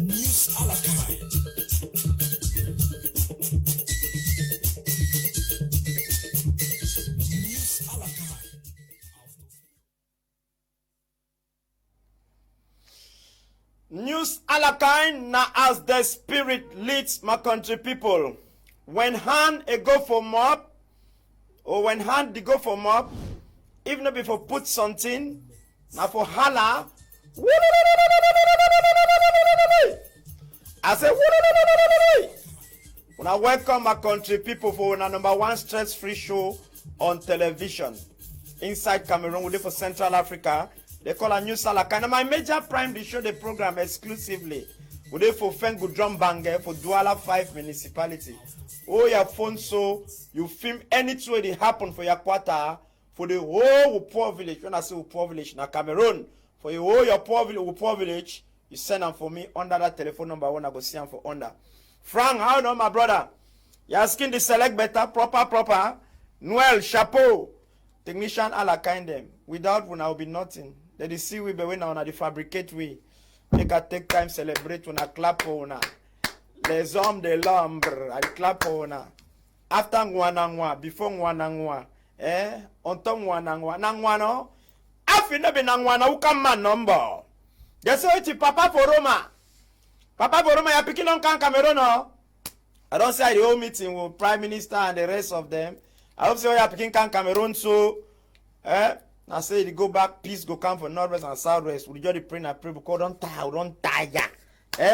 News à la caille. News à la caille. News a la kind now as the spirit leads my country people. When hand a go for mop, or when hand they go for mop, even if for put something, now for holla. I say, when I welcome my country people for our number one stress-free show on television inside Cameroon, we live for Central Africa. They call a News a la kind. My major prime they show the program exclusively. We live for Fengu Drum Banger for Douala 5 municipality. Oh, your phone so you film anything where it happen for your quarter for the whole poor village. When I say poor village, now Cameroon for you all your poor village, you send them for me under that telephone number. When I go see them for under. Frank, how know my brother? You asking the select better, proper. Noel, chapeau, technician a la kind them. Without when I will be nothing. They see we be when I the fabricate we. Make a take time celebrate when I clap for una. Les hommes de l'ombre, I clap for una. After ngwa, before ngwa. On top ngwa no. After no be ngwa who come man number. They say it's Papa for Roma. Papa for Roma, you picking on Cameroon no? I don't say the whole meeting with Prime Minister and the rest of them. I hope so you are picking Cameroon so I say they go back, peace go come for Northwest and Southwest. We just pray and pray because don't tire.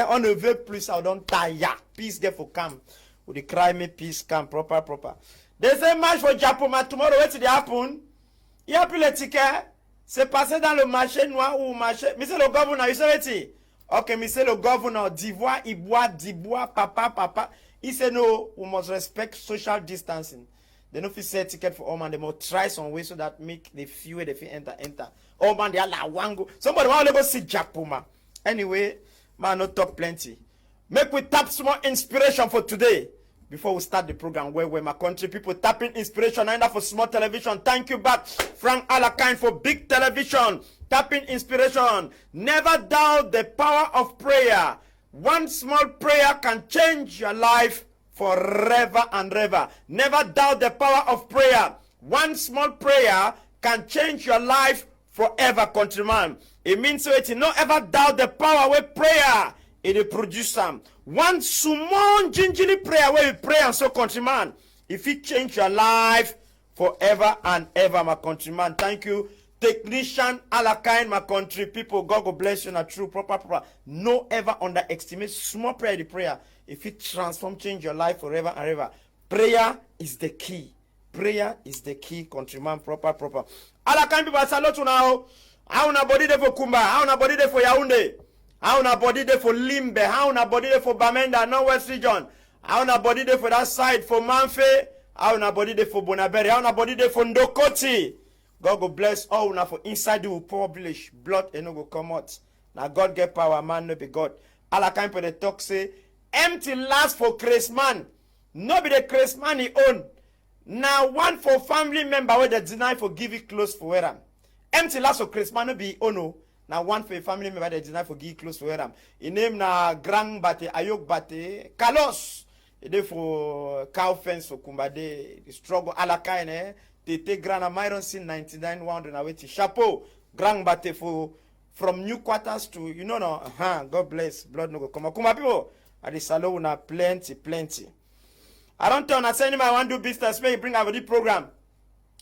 On the very plus I don't tire. Peace get for come. With the cry me peace come proper. There's a match for Japoma tomorrow. What's it happen? Il y a plus le ticket. C'est passé dans le marché noir ou marché. Monsieur le gouverneur, you say it. Okay, monsieur le gouverneur, d'Ivoire, Dibois, papa. He said no, we must respect social distancing. They don't feel sell ticket for all man. They must try some way so that make the fewer they feel enter. Oh man, they are like wango. Somebody want to go see Japoma. Anyway, man, no talk plenty. Make we tap some more inspiration for today. Before we start the program, where my country people tapping inspiration and for small television. Thank you back, Frank Alakine for big television. Tapping inspiration. Never doubt the power of prayer. One small prayer can change your life forever and ever. Never doubt the power of prayer. One small prayer can change your life forever, countryman. It means so you not ever doubt the power with prayer. It produce some. One small gingerly prayer where you pray and so countryman. If it change your life forever and ever, my countryman. Thank you. Technician Alakine, my country people. God will bless you in a true, proper. No ever underestimate small prayer, the prayer. If it transform, change your life forever and ever. Prayer is the key. Prayer is the key, countryman, proper. Alakine people, salute you now. How na body there for Kumba? How na body there for Yaoundé? How na body there for Limbe? How na body there for Bamenda, Northwest region? How na body there for that side for Manfe? How na body there for Bonaberi? How na body there for Ndokoti? God go bless all na for inside you poor village. Blood and no go come out. Now God get power, man no be God. Alakine people they talk say empty last for Christmas. No be the Christmas he own. Now one for family member where they deny for give it close for wear am. Empty last for Christmas no be ono. Now one for a family member they deny for give close for wear am. He name na Grand Bate, Ayok Bate, Kalos. He dey for cow fence for Kumbade. The struggle Alakine Tete Grand Myron sin 99 100 na wait. Chapeau Grand Bate for from new quarters to you know no. God bless. Blood no go come. Kuma people at the salon na plenty. I don't tell na say anybody want do business, may you bring over the program.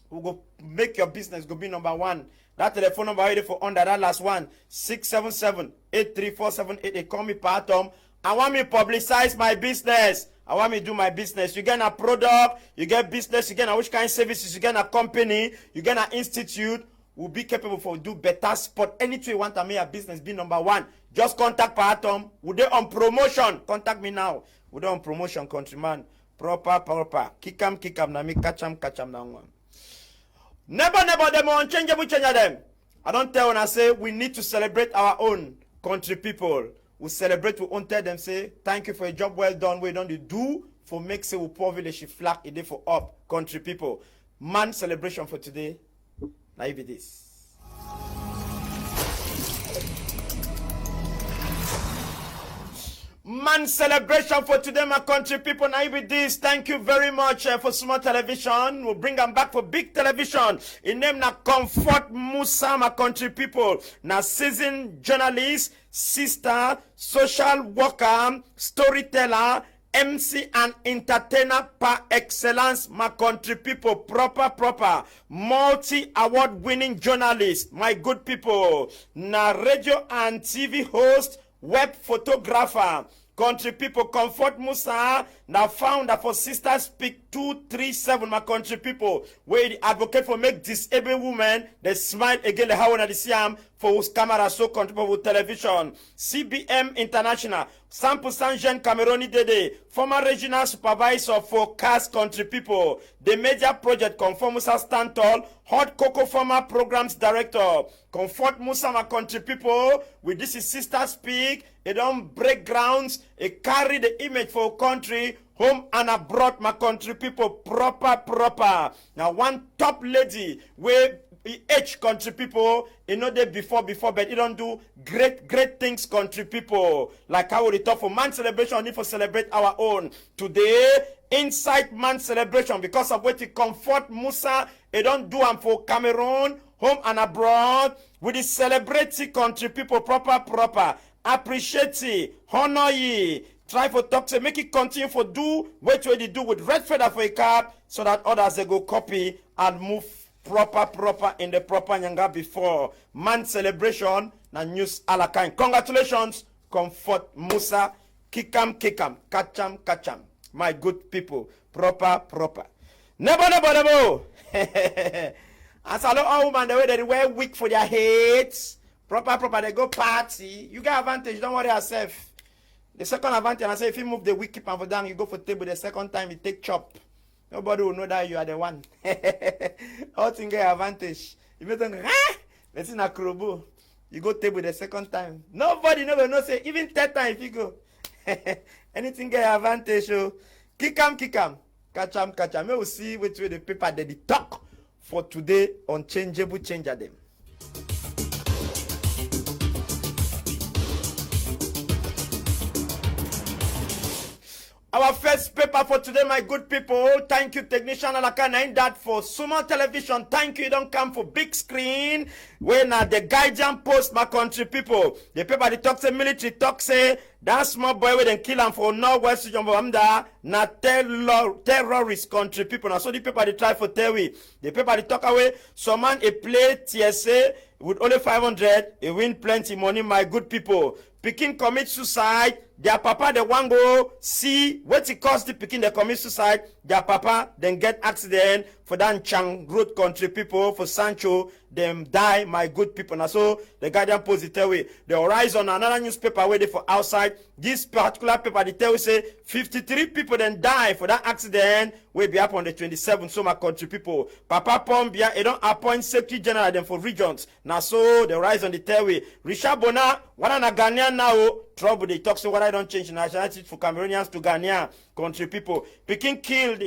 We go make your business go be number one. That telephone number ready for under that last one 677-834-788. Call me Patom. I want me publicize my business. I want me do my business. You get a product, you get business, you get a which kind of services, you get a company, you get an institute. Will be capable for do better spot. Anything you want to make a business be number one. Just contact Patom. Would they on promotion? Contact me now. Would they on promotion, countryman? Proper. Kick 'em, na me catch 'em na one. Never them unchangeable change them. I don't tell when I say we need to celebrate our own country people. We celebrate, we won't tell them say thank you for a job well done. We don't do for make say we poor village flag a day for up country people. Man celebration for today. Now if it is. man celebration for today, my country people. Now with this, thank you very much for small television. We'll bring them back for big television. In name na Comfort Musa, my country people. Now seasoned journalist, sister, social worker, storyteller, MC and entertainer par excellence, my country people. Proper, multi-award winning journalist, my good people. Now radio and TV host, web photographer, country people. Comfort Musa, now founder for Sister Speak 237, my country people, where the advocate for make disabled women they smile again the how on the Siam for whose camera so contribute with television. CBM International, 100% Jean Cameroni Dede, former regional supervisor for CAS country people. The major project Comfort Musa stand tall, Hot Cocoa Farmer programs director. Comfort Musa, my country people, with this is Sister Speak, it don't break grounds, it carry the image for country, home and abroad, my country people. Proper. Now one top lady where H country people, you know they before, but you don't do great things, country people. Like how we talk for man celebration, need for celebrate our own. Today, inside man celebration, because of what you Comfort Musa, you don't do them for Cameroon, home and abroad, with the celebrate country people, proper. Appreciate ye, honor ye, try for talk, say make it continue for do what they do with red feather for a cap, so that others they go copy and move proper in the proper nyanga before man celebration na news a la kind. Congratulations, Comfort Musa. Kikam, kacham, my good people. Proper. Nebo. As I know all women the way they wear wig for their heads. Proper, they go party. You get advantage, don't worry yourself. The second advantage, I say if you move the wig, keep and for down, you go for table. The second time you take chop. Nobody will know that you are the one. All things get advantage. If you think, let's in a krobo. You go table the second time. Nobody never know say even third time if you go. Anything get advantage. So kikam. Kacham. We will see which way the paper they talk for today. Unchangeable changer them. Our first paper for today, my good people. Thank you, technician Alaka. In that for Sumo Television. Thank you. Don't come for big screen. When the Guardian Post, my country people. The paper, the talk say military talk say that small boy with them kill him for Northwest Jumbo na terrorist country people. Now so the paper they try for Terry. The paper they talk away. Some man a play TSA with only 500. He win plenty money, my good people. Pikin commit suicide. Their papa they want go see what it cost the Pikin they commit suicide. Their papa then get accident for that Chang road country people for Sancho. Them die, my good people. Now so the Guardian Post they tell we the Horizon another newspaper waiting for outside. This particular paper they tell we say 53 people then die for that accident will be up on the 27th. So my country people, Papa Pombia, they don't appoint Secretary General them for regions. Now so the Horizon they tell we Richard Bona, one and a Ghanaian now trouble they talk so what I don't change nationality for Cameroonians to Ghanaian country people. Pikin killed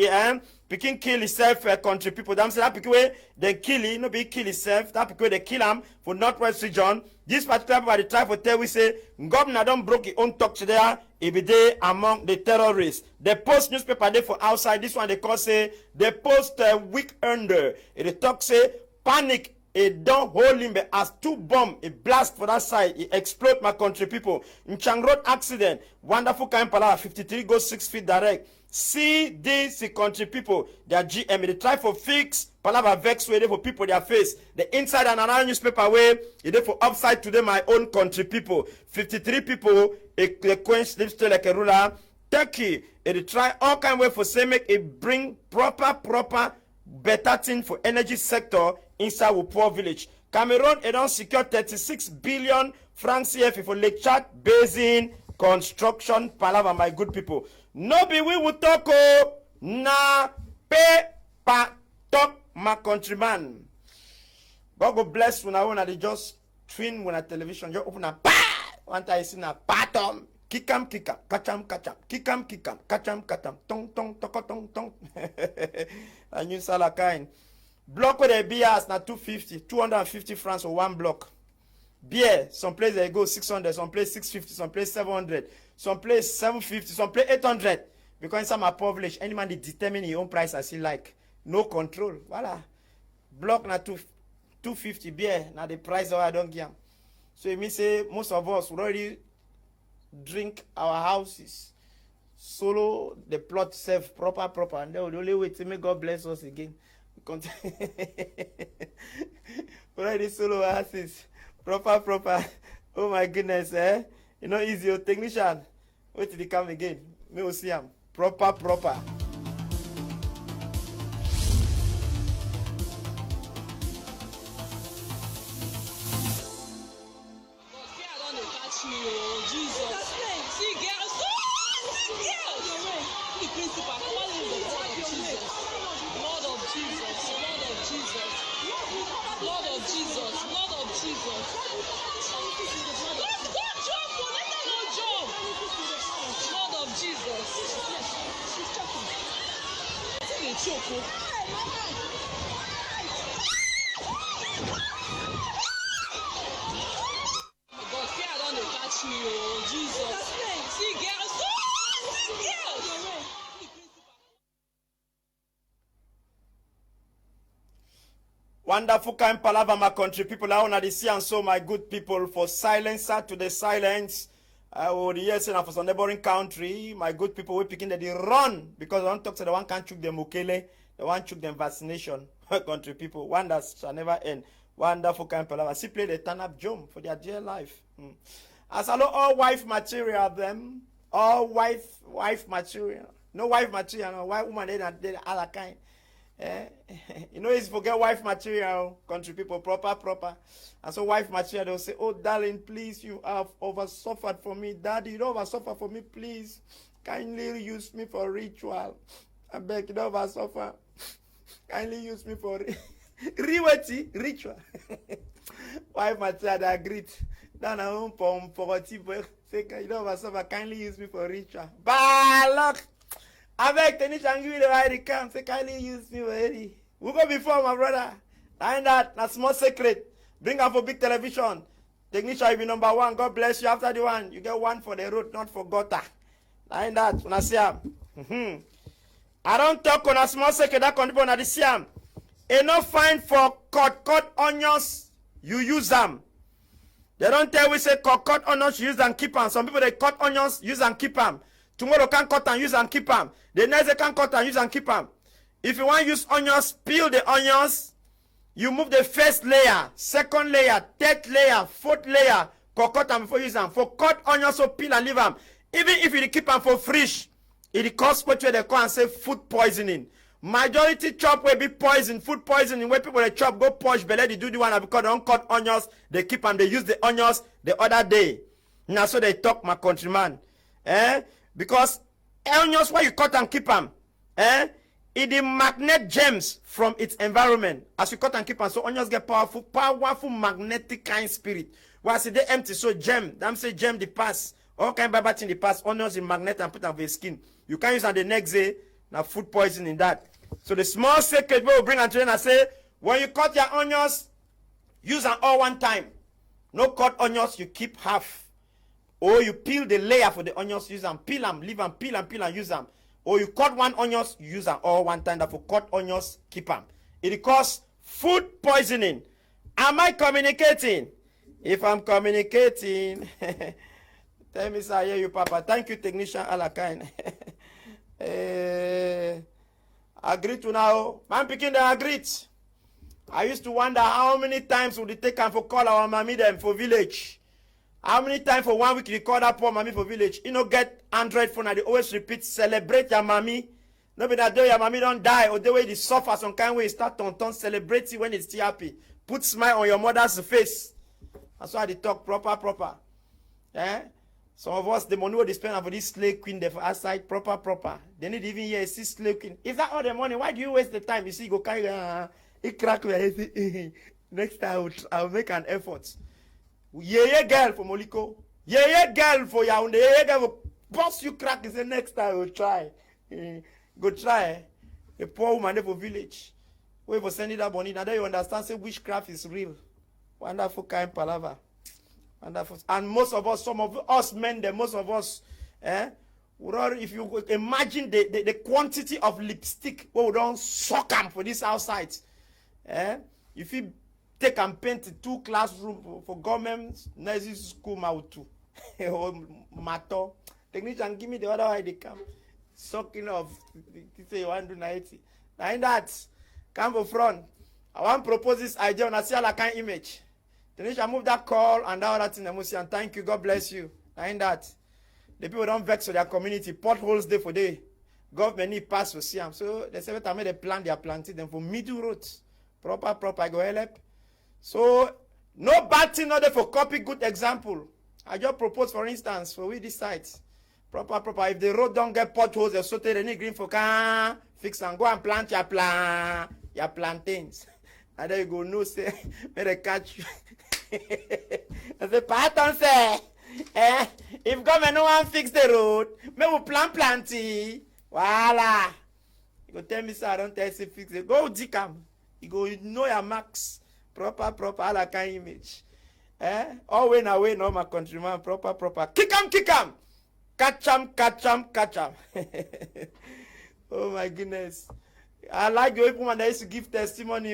Pikin kill himself, country people. Them say that Pikin way they kill him, no be kill himself. That Pikin way they kill him for Northwest region. This particular people they try for tell we say governor don't broke his own talk today. He be there among the terrorists. The Post newspaper there for outside. This one they call say the Post weekender. It talk say panic. It don't hold him as two bomb. It blast for that side. It explode my country people. In Chang Road accident. Wonderful kind pala 53 goes 6 feet direct. See this country people. Their GM. They try for fix. Palava vex way for people their face. The inside and another newspaper way. It for upside today my own country people. 53 people. A quench sleeps still like a ruler. Turkey. It try all kind of way for say make it bring proper better thing for energy sector inside with poor village. Cameroon it don't secure 36 billion francs CFA for Lake Chad Basin construction. Palava my good people. No be we will talk na pay pa talk my countryman. God go bless when I want to just twin when a television just open a pa one time I see na patom. Kikam, kacham, kikam, kacham, tong. A new salakain. Block with the BS na 250 francs for one block. Beer, some place they go 600, some place 650, some place 700, some place 750, some place 800. Because in some are privileged, any man they determine his own price as he like. No control. Voila. Block na 250 beer, now the price I don't give. So it means say most of us already drink our houses. Solo the plot self proper, and then the only way to make God bless us again. Already solo houses. Proper. Oh my goodness, eh? You know, easy your technician. Wait till he come again. Me will see him. Proper. Wonderful kind palaver, my country people. I want to see and so my good people for silencer to the silence. I would hear saying for some neighboring country, my good people we picking that they run because I don't talk to the one can't chook them ukele, the one chook them vaccination. Country people, wonders shall never end. Wonderful kind palaver. Simply they turn up jump for their dear life. As I know all wife material them, all wife material. No wife material, no white woman they other kind. You know, it's forget wife material, country people, proper. And so wife material, they'll say, oh, darling, please, you have over-suffered for me. Daddy, you don't over-suffer for me, please. Kindly use me for ritual. I beg you, don't over-suffer. Kindly use me for ritual. Wife material, they agreed. Then I won't for a tip. Say, you don't over-suffer. Kindly use me for ritual. Balak! Avec technician give you the right account. Say kindly use me already. We go before my brother. And that's small secret. Bring up for big television. Technician will be number one. God bless you. After the one, you get one for the road, not for gutter. And that when I see him. I don't talk on a small secret that can be on the siam. Enough fine for cut onions. You use them. They don't tell we say cut onions, use and keep them. Some people they cut onions, use and keep them. Tomorrow can cut and use and keep them. The next day can cut and use and keep them. If you want to use onions, peel the onions. You move the first layer, second layer, third layer, fourth layer. Cut them before you use them. For cut onions, so peel and leave them. Even if you keep them for fresh, it causes what they call and say food poisoning. Majority chop will be poison, food poisoning. Where people they chop go push belly, they do the one because they don't cut onions. They keep them. They use the onions the other day. Now so they talk, my countryman. Because onions, why you cut and keep them, it magnet gems from its environment. As you cut and keep them, so onions get powerful magnetic kind spirit. While see they empty, so gem, them say gem the pass. All kind of bad in the past, onions in magnet and put on your skin. You can use on the next day, now food poisoning that. So the small secret we will bring and train and say, when you cut your onions, use them all one time. No cut onions, you keep half. Or you peel the layer for the onions, use them, peel them, leave them, peel and use them. Or you cut one onions, use them all one time. Therefore, cut onions, keep them. It causes food poisoning. Am I communicating? If I'm communicating, tell me, sir, I hear you, Papa. Thank you, technician Alakine. Agree to now. Man picking the agreed. I used to wonder how many times would it take time for call our mommy them for village. How many times for 1 week you call that poor mommy for village? You know, get Android phone and they always repeat, celebrate your mommy. Nobody that day your mommy don't die or the way they suffer some kind of way, start to celebrate it when it's still happy. Put smile on your mother's face. That's why they talk proper. Some of us, the money they spend for this slave queen, they for outside proper. They need even hear see slave queen. Is that all the money? Why do you waste the time? You see, go carry it crack your head. Next time I'll make an effort. Yeah, girl for Moliko. Yeah, girl for Yaoundé. Yeah, girl for boss you crack. Is the next time we'll try. Go try. A poor woman for village. Wait for sending that money. Now that you understand, say witchcraft is real. Wonderful kind palaver. Wonderful. And most of us, some of us men, most of us, if you imagine the quantity of lipstick we don't suck them for this outside. If you take and paint 2 classrooms for government nursery school mautu mato technician give me the other way they come sucking off say you want to do 90 now in that come for front I want to propose this idea on a see like kind image technician move that call and that other thing and thank you, God bless you. Now in that the people don't vex for their community potholes day for day government need pass for see them so they say time they plan their planting them for middle roads proper I go help. So, no bad thing, not there for copy good example. I just propose, for instance, for we this site. Proper. If the road don't get potholes, they so they need green for can fix and go and plant your plantains. And then you go, no, say, may they catch you. I say, pardon, say, if government no one fix the road, may we planty. Voila. You go tell me, sir, I don't tell you fix it. Go, Dicam. You go, you know your marks. Proper, all that kind of image. Always away, no, my countryman, proper. Kick 'em. Catch 'em. Oh my goodness. I like the people that used to give testimony.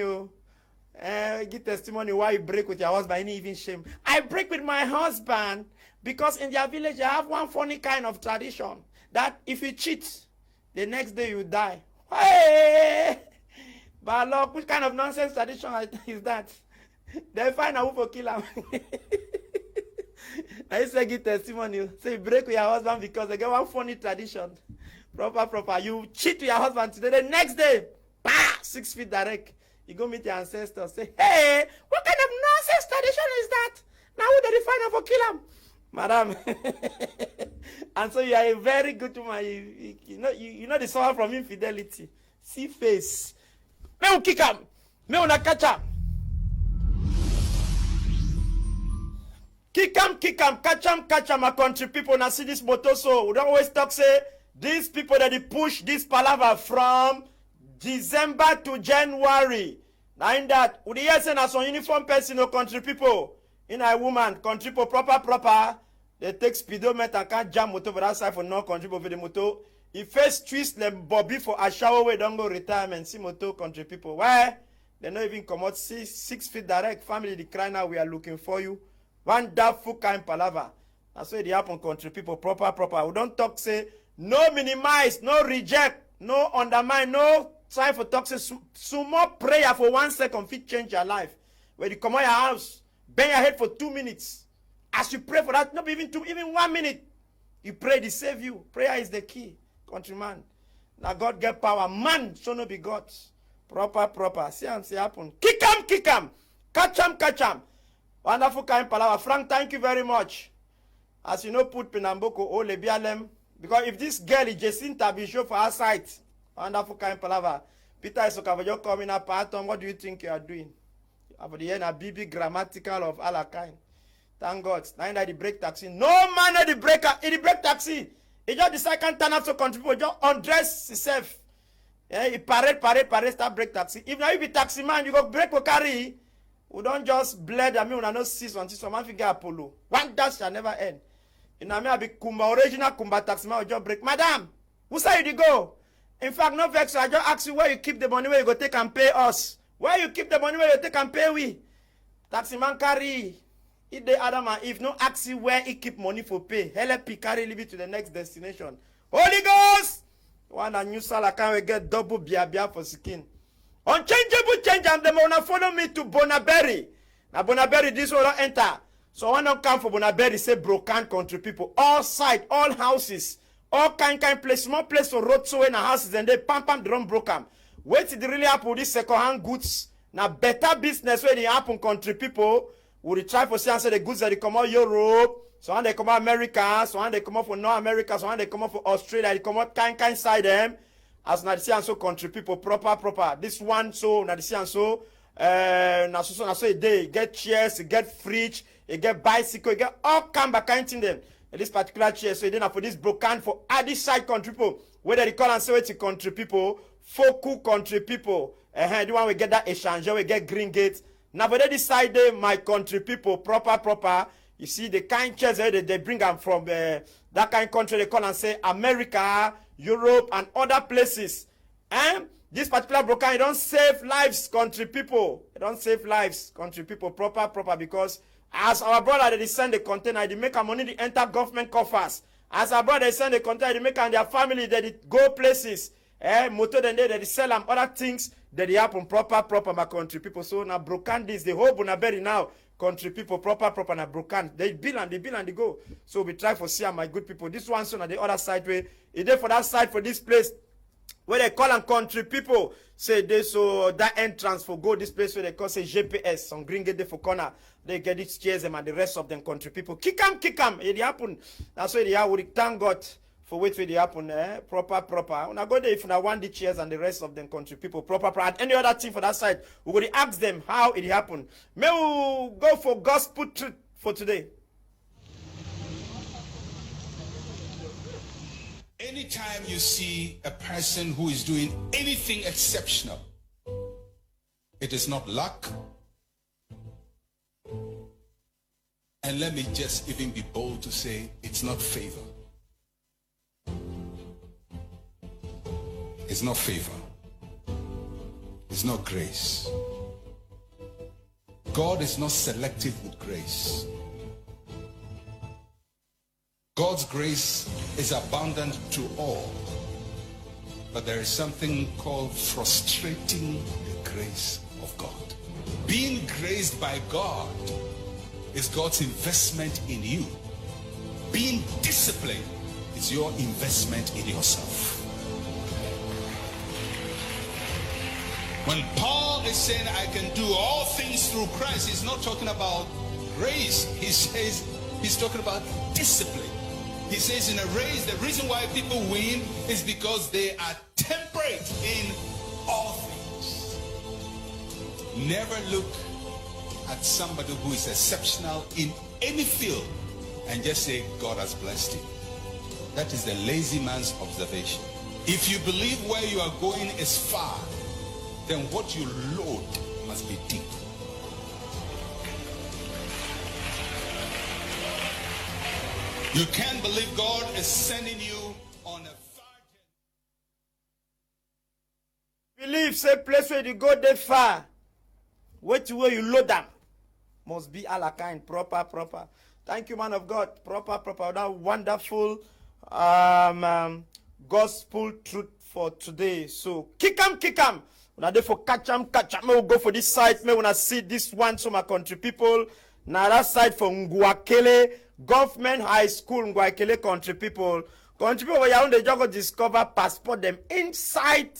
Give testimony why you break with your husband, any even shame. I break with my husband because in their village they have one funny kind of tradition that if you cheat, the next day you die. Hey! But look, which kind of nonsense tradition is that? They find out who for kill him. I say give testimony. Say you break with your husband because they get one funny tradition. Proper. You cheat with your husband today, the next day, 6 feet direct. You go meet your ancestors. Say, hey, what kind of nonsense tradition is that? Now who did they find out for kill him? Madam. And so you are a very good woman. You know the someone from infidelity. See face. May we kick him. May we not catch him. Kick him, catch him, my country people. Now see this motto, so we don't always talk, say, these people that they push this palaver from December to January. Now in that, we hear saying as some uniform person, no country people, in a woman, country people, proper, they take speedometer and can't jam motor for that side for no country people for the motor. If first twist them Bobby for a shower way, don't go retirement. See motor country people. Why? They not even come out 6 feet direct. Family the cry now, we are looking for you. Wonderful kind palaver. That's why they happen country people proper. We don't talk say no minimize, no reject, no undermine, no try for talk say some more prayer for 1 second fit change your life. When you come out your house, bend your head for 2 minutes. As you pray for that, not even 1 minute, you pray to save you. Prayer is the key. Countryman. Now God get power. Man shall not be God. Proper. See happen. Kick him. Catch him. Wonderful kind palaver. Frank, thank you very much. As you know, put Penamboko o lebialem. Because if this girl is Jacinta be show for our site. Wonderful kind palaver. Peter Isokavajo coming up Atom. What do you think you are doing? About the end a BB grammatical of all kind. Thank God. Now that the break taxi. No man at the breaker in the break taxi. He just decide can't turn up to contribute, just undress himself. Yeah, he parade, start break taxi. If now you be taxi man, you go break or carry. We don't just bled. I mean, we not see until someone figure Apollo. One dash shall never end. You know, I be Kumba, original Kumba taxi man, will just break. Madam, who say you go? In fact, no vex, I just ask you where you keep the money where you go take and pay us. Where you keep the money where you take and pay we? Taxi man carry. If they Adam and Eve no ask you where he keep money for pay, help he carry leave it to the next destination. Holy Ghost! One a new salad can we get double bia for skin. Unchangeable change and them wanna follow me to Bonaberry. Now Bonaberry this will not enter. So when I come for Bonaberry, say broken country people, all side, all houses, all kind place, small place for road so in the houses and they pam drum broken. Wait till the really happen with this second-hand goods. Now better business where they happen country people. We try for say the goods that they come out Europe, so when they come out America, so when they come out for North America, so when they come out for Australia, they come out kind side them. As na see and so country people proper. This one so na see and so na so a day get chairs, you get fridge, you get bicycle, you get all kind thing them. This particular chair, so then for this broken for this side country people, whether they call and say it's country people, focal country people. The one we get that exchange, we get Green Gate. Now, for this side, my country people, proper, You see the kind chairs they bring them from that kind of country, they call and say America, Europe, and other places. And this particular broker, it don't save lives, country people. It don't save lives, country people, proper, because as our brother, they send the container, they make our money, they enter government coffers. As our brother, they send the container, they make and their family, they go places. Motor, then they sell them other things, that they happen proper, my country people. So now broken this, the whole Bunaberi now, country people, proper, now broken. They bill and they go. So we try for see my good people. This one, so on the other side way, it there for that side, for this place, where they call and country people say they so that entrance for go this place where they call say GPS on Green Gate for corner. They get it chairs them and the rest of them country people. Kick them. It happen. That's why they are. We thank God for wait for it happen. Proper. When I go there, if I want the chairs and the rest of them country people proper. And any other thing for that side, we will ask them how it happened. May we go for gospel truth for today. Anytime you see a person who is doing anything exceptional, it is not luck. And let me just even be bold to say it's not favor. It's not favor. It's not grace. God is not selective with grace. God's grace is abundant to all, but there is something called frustrating the grace of God. Being graced by God is God's investment in you. Being disciplined is your investment in yourself. When Paul is saying I can do all things through Christ, he's not talking about grace. He says he's talking about discipline. He says in a race, the reason why people win is because they are temperate in all things. Never look at somebody who is exceptional in any field and just say, God has blessed him. That is the lazy man's observation. If you believe where you are going is far, then what you load must be deep. You can't believe God is sending you on a far journey. Believe, say place where you go there far. Wait where you load them. Must be all kind, proper. Thank you, man of God. Proper. That wonderful gospel truth for today. So kick 'em. Now therefore catch 'em. May we go for this side. May we not see this one to my country people. Now that side for Ngwakele Government High School, Ngwakele country people. Country people where you just go discover passport them inside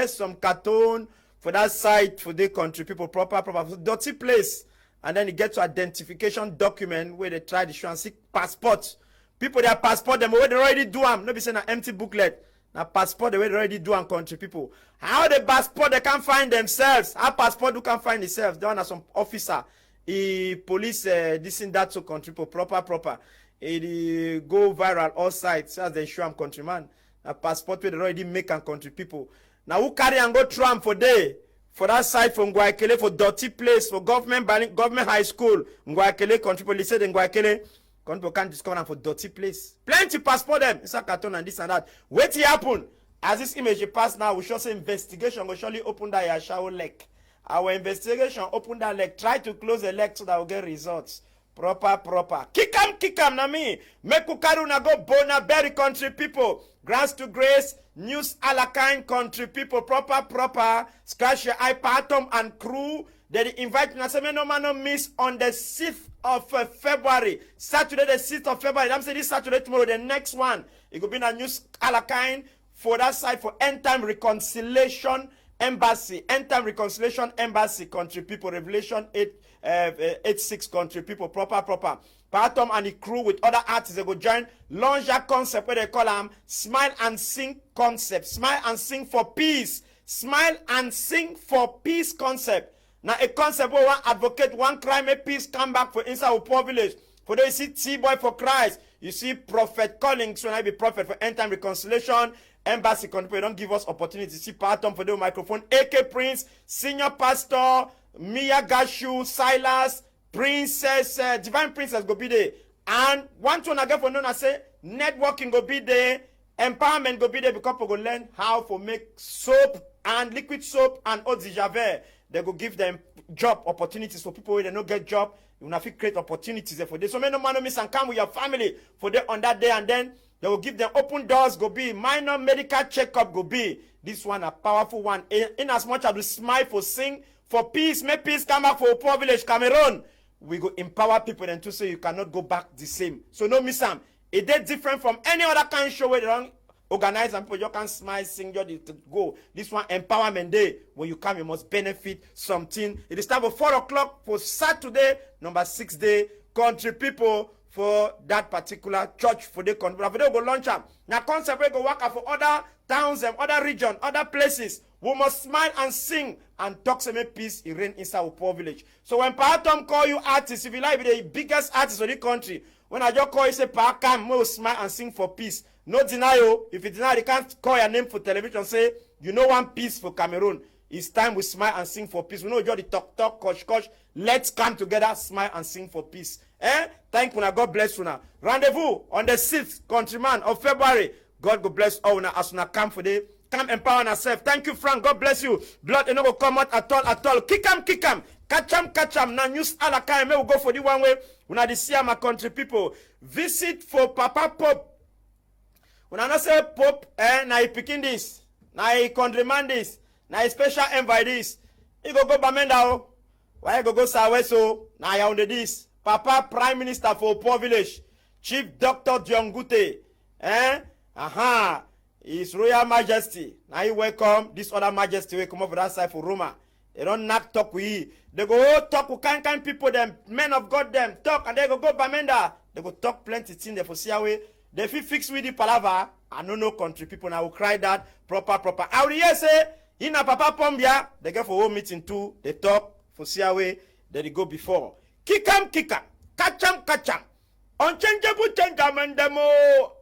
some cartoon for that side for the country people proper dirty place. And then you get to identification document where they try to show and see passport. People their passport them where they already do them. No be saying an empty booklet. Now passport they already do them country people. How the passport they can't find themselves? How passport who can find themselves? They want some officer. Police this and that to country people proper. It go viral all sides as they show them countryman. Now passport where they already make and country people. Now who carry and go Trump for day? For that side from Ngwakele for dirty place for government high school. Ngwakele country people, they say in Ngwakele country people can't discover them for dirty place. Plenty passport them. It's a cartoon and this and that. Wait till happen. As this image pass now, we shall say investigation will surely open that Yashao leg. Our investigation open that leg. Try to close the leg so that we'll get results. Proper. Kick 'em na me. Make Ukaru na go bona berry country people. Grants to grace. News Alakine country people. Proper. Scratch your eye, Patom and crew. They invite me. I say, no man, no miss on the 6th of February. Saturday, the 6th of February. I'm saying this Saturday, tomorrow, the next one. It could be a News Alakine for that side for End Time Reconciliation Embassy. End Time Reconciliation Embassy country people. Revelation 8:6 country people. Proper. Patom and the crew with other artists, they go join launch that concept where they call them Smile and Sing concept. Smile and Sing for Peace. Smile and Sing for Peace concept. Now a concept where one advocate one crime, a peace come back for inside our poor village. For there you see T-Boy for Christ. You see Prophet Collins when I be prophet for End Time Reconciliation Embassy country. Don't give us opportunity to see Patom for the microphone. AK Prince, Senior Pastor, Mia Gashu, Silas, Princess, Divine Princess go be there. And one thing I get for known, I say, networking go be there, empowerment go be there because people go learn how to make soap and liquid soap and eau de javel. They go give them job opportunities for people who they don't get job. You will have create opportunities for this. So many man miss and come with your family for them on that day, and then they will give them open doors go be, minor medical checkup go be. This one a powerful one. In as much as we smile for sing for peace, make peace come back for a poor village Cameroon. We go empower people and to say you cannot go back the same. So no miss them. It is different from any other kind of show where they don't organize and people you can smile, sing, you go. This one empowerment day. When you come, you must benefit something. It is time for 4 o'clock for Saturday, number 6 day. Country people for that particular church for the country. For they go launch up. Now concept we go work for other towns and other regions, other places. We must smile and sing and talk some peace in reign inside our poor village. So when Pa Tom call you artist, if you like be the biggest artist of the country, when I just call you say Pa come, we will smile and sing for peace. No denial. If you deny, they can't call your name for television. Say you know one peace for Cameroon. It's time we smile and sing for peace. We know just the talk, coach. Let's come together, smile and sing for peace. Thank you now. God bless you now. Rendezvous on the 6th, countryman of February. God go bless all now as we come for the come empower ourselves. Thank you, Frank. God bless you. Blood you no go come out at all. Kick 'em. Catch 'em. Now news all the time. We will go for the one way. We na the see my country people. Visit for Papa Pope. When I not say Pope, na he picking this, na he countryman this, na he special envoy this. He go Bamenda. Why he go Saweso? Na he on this. Papa Prime Minister for poor village. Chief Dr. Diongute. His Royal Majesty. Now he welcome this other Majesty will come over that side for Roma. They don't not talk with you. They go talk with kind people, them men of God, them talk, and they go Bamenda. They go talk plenty things there for see away. They feel fix with the palaver. I don't know country people now will cry that proper. I will hear say in a Papa Pombia. They go for home meeting too. They talk for see away. They go before. Kick 'em. Catch 'em. Unchangeable changeable demo.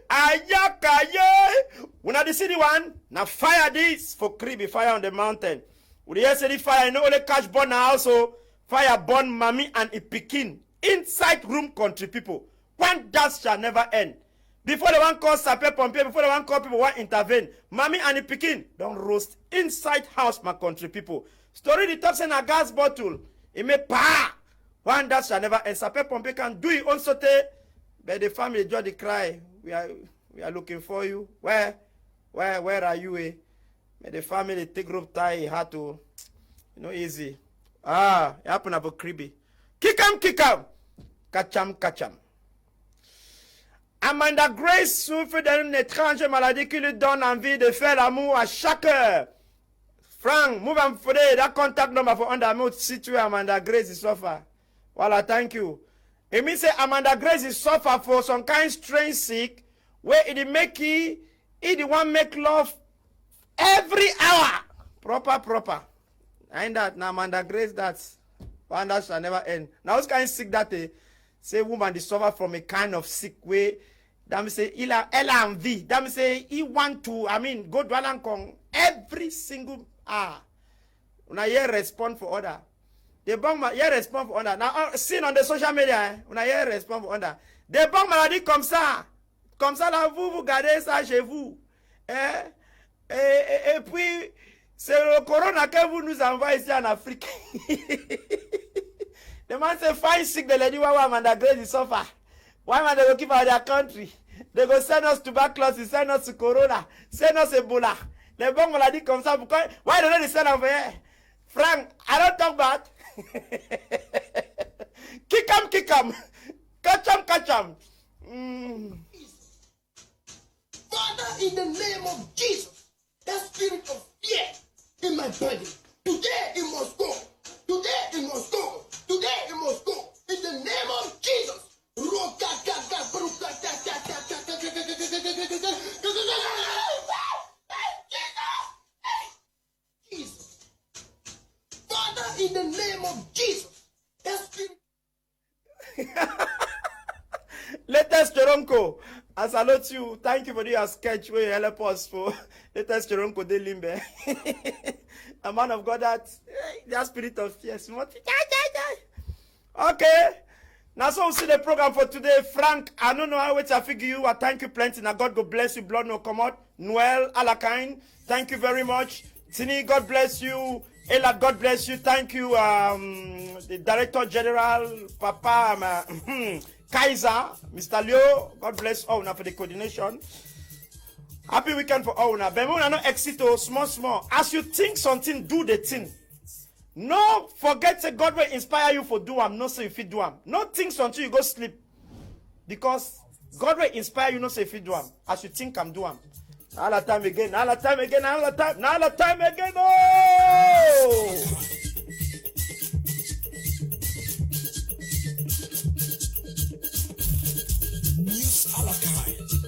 Ayakaye. When I see the one, now fire this for Kribi, fire on the mountain. When you say the fire, you know only catch burn also. Fire burn mommy and a pikin inside room country people. One dust shall never end. Before the one call Sape Pompier, before the one call people want intervene, mommy and the pikin don't roast inside house, my country people. Story the talks in a gas bottle. It may pa. One dust shall never end. Sape Pompier can do it on sote. But the family just the cry. We are looking for you. Where are you? May the family take rope tie had to, easy. It happened about Kribi. Kick 'em. Catch 'em. Amanda Grace souffre d'une étrange maladie qui lui donne envie de faire l'amour à chaque heure. Frank, move on for that contact number for under me situé Amanda Grace is suffer. Voilà, thank you. It means say Amanda Grace is suffer for some kind strange sick where it make he the one make love every hour. Proper. And that now Amanda Grace that's one that shall never end. Now what's kind of sick that say woman is suffer from a kind of sick way. That means say elle a envie. That means say he want to go to Alankong every single hour. When I hear respond for order. They bang hier respond for order. Now seen on the social media, on a hier respond for order. Des bang maladie comme ça. Comme ça là vous gardez ça chez vous. Et puis c'est le corona que vous nous envoyez ici en Afrique. The man say fine sick the lady why Amanda Grace is suffer. Why man they go keep out their country? They go send us tuberculosis, send us corona, send us Ebola. The bang maladie comme ça because why don't they send over here? Frank, I don't talk bad. Kick 'em. Catch 'em. Father, in the name of Jesus, that spirit of fear in my body, today it must go. In the name of Jesus. Jesus. Father, in the name of Jesus, that spirit. Latest Cheronko, I salute you. Thank you for your sketch where you help us for latest Cheronko de Limbe. A man of God that spirit of fear. Okay. Now, so we see the program for today. Frank, I don't know how I figure you. I thank you plenty. Now, God go bless you. Blood no come out. Noel Alakine, thank you very much. Tini, God bless you. Elad, God bless you. Thank you. The Director General, Papa Kaiser, Mr. Leo, God bless all now for the coordination. Happy weekend for all now. But we are not exit small. As you think something, do the thing. No, forget that God will inspire you for do am. No say if you do am. No things until you go sleep. Because God will inspire you, no say if you do am. As you think I'm do am. All the time again, all the time again, all the time again. Oh! News Alakai.